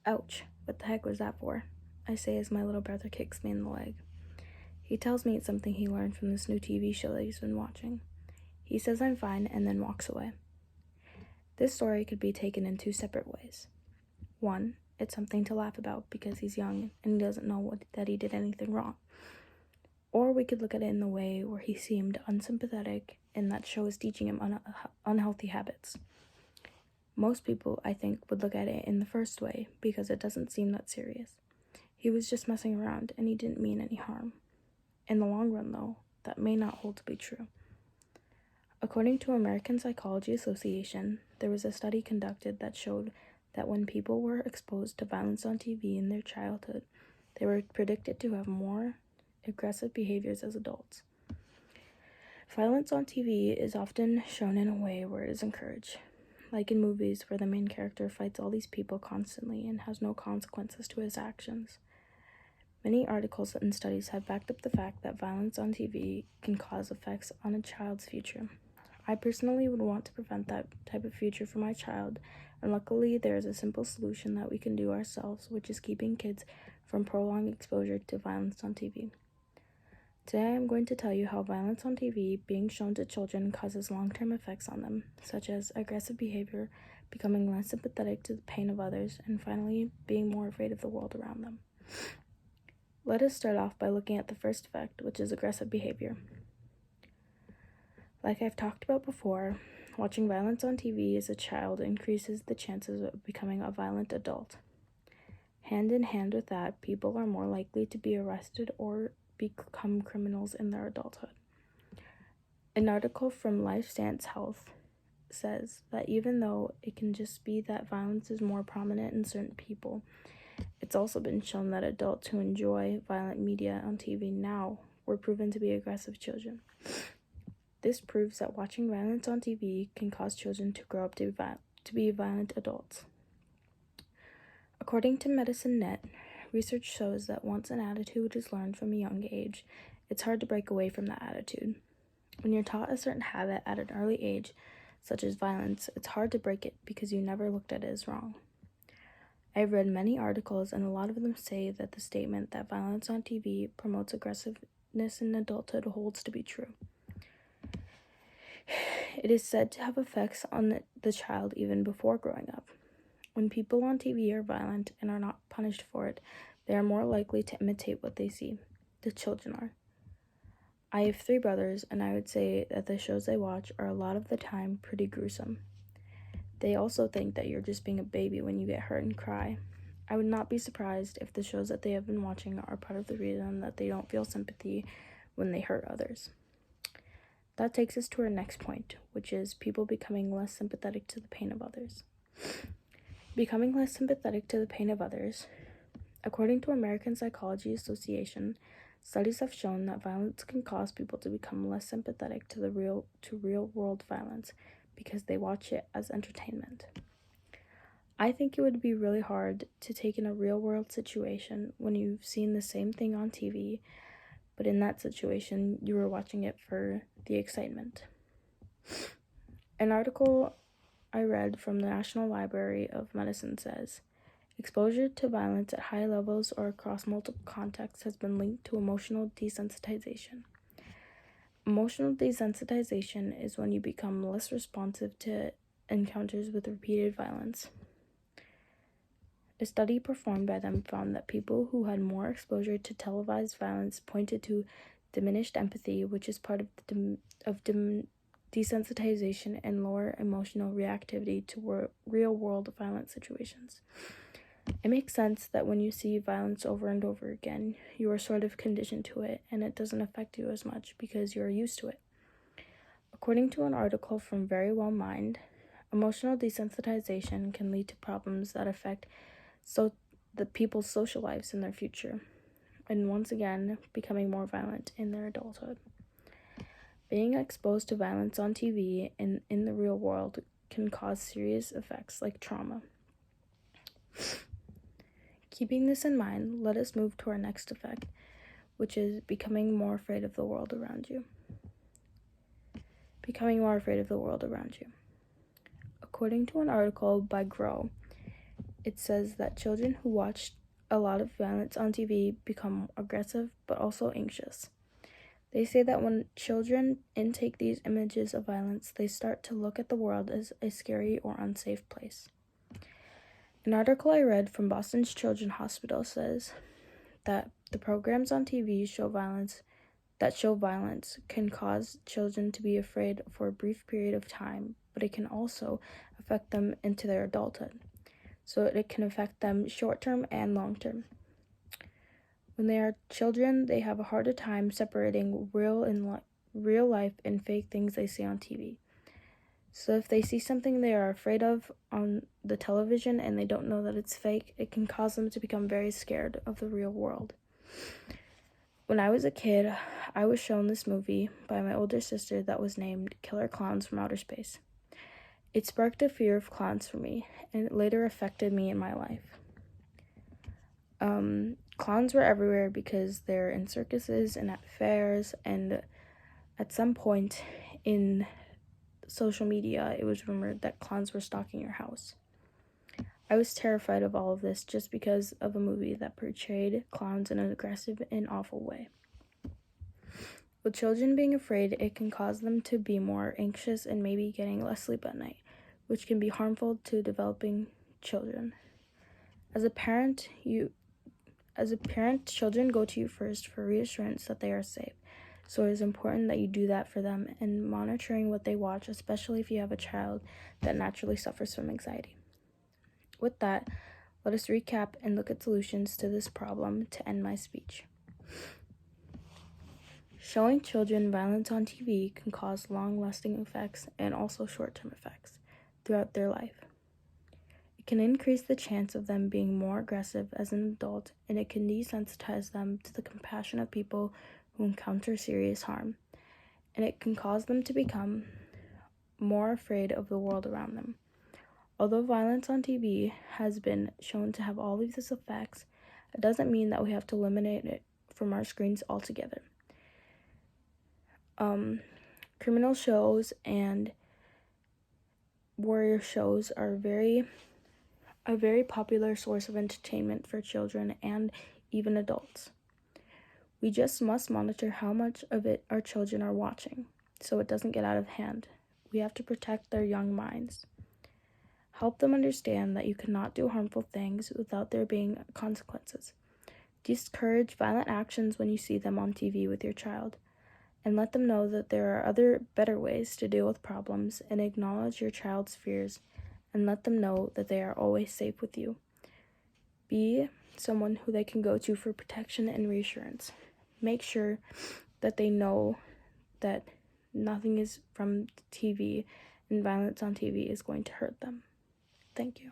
Ouch, what the heck was that for? I say as my little brother kicks me in the leg. He tells me it's something he learned from this new TV show that he's been watching. He says I'm fine and then walks away. This story could be taken in two separate ways. One, it's something to laugh about because he's young and he doesn't know that he did anything wrong. Or we could look at it in the way where he seemed unsympathetic and that show is teaching him unhealthy habits. Most people, I think, would look at it in the first way because it doesn't seem that serious. He was just messing around and he didn't mean any harm. In the long run, though, that may not hold to be true. According to American Psychology Association, there was a study conducted that showed that when people were exposed to violence on TV in their childhood, they were predicted to have more aggressive behaviors as adults. Violence on TV is often shown in a way where it is encouraged, like in movies where the main character fights all these people constantly and has no consequences to his actions. Many articles and studies have backed up the fact that violence on TV can cause effects on a child's future. I personally would want to prevent that type of future for my child, and luckily there is a simple solution that we can do ourselves, which is keeping kids from prolonged exposure to violence on TV. Today I am going to tell you how violence on TV being shown to children causes long-term effects on them, such as aggressive behavior, becoming less sympathetic to the pain of others, and finally being more afraid of the world around them. Let us start off by looking at the first effect, which is aggressive behavior. Like I've talked about before, watching violence on TV as a child increases the chances of becoming a violent adult. Hand in hand with that, people are more likely to be arrested or become criminals in their adulthood. An article from LifeStance Health says that even though it can just be that violence is more prominent in certain people, it's also been shown that adults who enjoy violent media on TV now were proven to be aggressive children. This proves that watching violence on TV can cause children to grow up to be violent adults. According to Medicine Net, research shows that once an attitude is learned from a young age, it's hard to break away from that attitude. When you're taught a certain habit at an early age, such as violence, it's hard to break it because you never looked at it as wrong. I've read many articles, and a lot of them say that the statement that violence on TV promotes aggressiveness in adulthood holds to be true. It is said to have effects on the child even before growing up. When people on TV are violent and are not punished for it, they are more likely to imitate what they see. The children are. I have 3 brothers, and I would say that the shows they watch are a lot of the time pretty gruesome. They also think that you're just being a baby when you get hurt and cry. I would not be surprised if the shows that they have been watching are part of the reason that they don't feel sympathy when they hurt others. That takes us to our next point, which is people becoming less sympathetic to the pain of others. Becoming less sympathetic to the pain of others. According to American Psychology Association, studies have shown that violence can cause people to become less sympathetic to real-world violence because they watch it as entertainment. I think it would be really hard to take in a real-world situation when you've seen the same thing on TV, but in that situation, you were watching it for the excitement. An article I read from the National Library of Medicine says, exposure to violence at high levels or across multiple contexts has been linked to emotional desensitization. Emotional desensitization is when you become less responsive to encounters with repeated violence. A study performed by them found that people who had more exposure to televised violence pointed to diminished empathy, which is part of desensitization, and lower emotional reactivity to real-world violent situations. It makes sense that when you see violence over and over again, you are sort of conditioned to it, and it doesn't affect you as much because you are used to it. According to an article from Very Well Mind, emotional desensitization can lead to problems that affect the people's social lives in their future, and once again, becoming more violent in their adulthood. Being exposed to violence on TV and in the real world can cause serious effects like trauma. Keeping this in mind, let us move to our next effect, which is becoming more afraid of the world around you. Becoming more afraid of the world around you. According to an article by Grow, it says that children who watch a lot of violence on TV become aggressive but also anxious. They say that when children intake these images of violence, they start to look at the world as a scary or unsafe place. An article I read from Boston's Children's Hospital says that the programs on TV show violence can cause children to be afraid for a brief period of time, but it can also affect them into their adulthood. So it can affect them short-term and long-term. When they are children, they have a harder time separating real life and fake things they see on TV. So if they see something they are afraid of on the television and they don't know that it's fake, it can cause them to become very scared of the real world. When I was a kid, I was shown this movie by my older sister that was named Killer Clowns from Outer Space. It sparked a fear of clowns for me, and it later affected me in my life. Clowns were everywhere because they're in circuses and at fairs, and at some point in social media, it was rumored that clowns were stalking your house. I was terrified of all of this just because of a movie that portrayed clowns in an aggressive and awful way. With children being afraid, it can cause them to be more anxious and maybe getting less sleep at night, which can be harmful to developing children. As a parent, children go to you first for reassurance that they are safe. So it is important that you do that for them and monitoring what they watch, especially if you have a child that naturally suffers from anxiety. With that, let us recap and look at solutions to this problem to end my speech. Showing children violence on TV can cause long-lasting effects and also short-term effects throughout their life. It can increase the chance of them being more aggressive as an adult, and it can desensitize them to the compassion of people who encounter serious harm, and it can cause them to become more afraid of the world around them. Although violence on TV has been shown to have all of these effects, it doesn't mean that we have to eliminate it from our screens altogether. Criminal shows and warrior shows are a very popular source of entertainment for children and even adults. We just must monitor how much of it our children are watching, so it doesn't get out of hand. We have to protect their young minds. Help them understand that you cannot do harmful things without there being consequences. Discourage violent actions when you see them on TV with your child, and let them know that there are other, better ways to deal with problems, and acknowledge your child's fears, and let them know that they are always safe with you. Be someone who they can go to for protection and reassurance. Make sure that they know that nothing is from TV and violence on TV is going to hurt them. Thank you.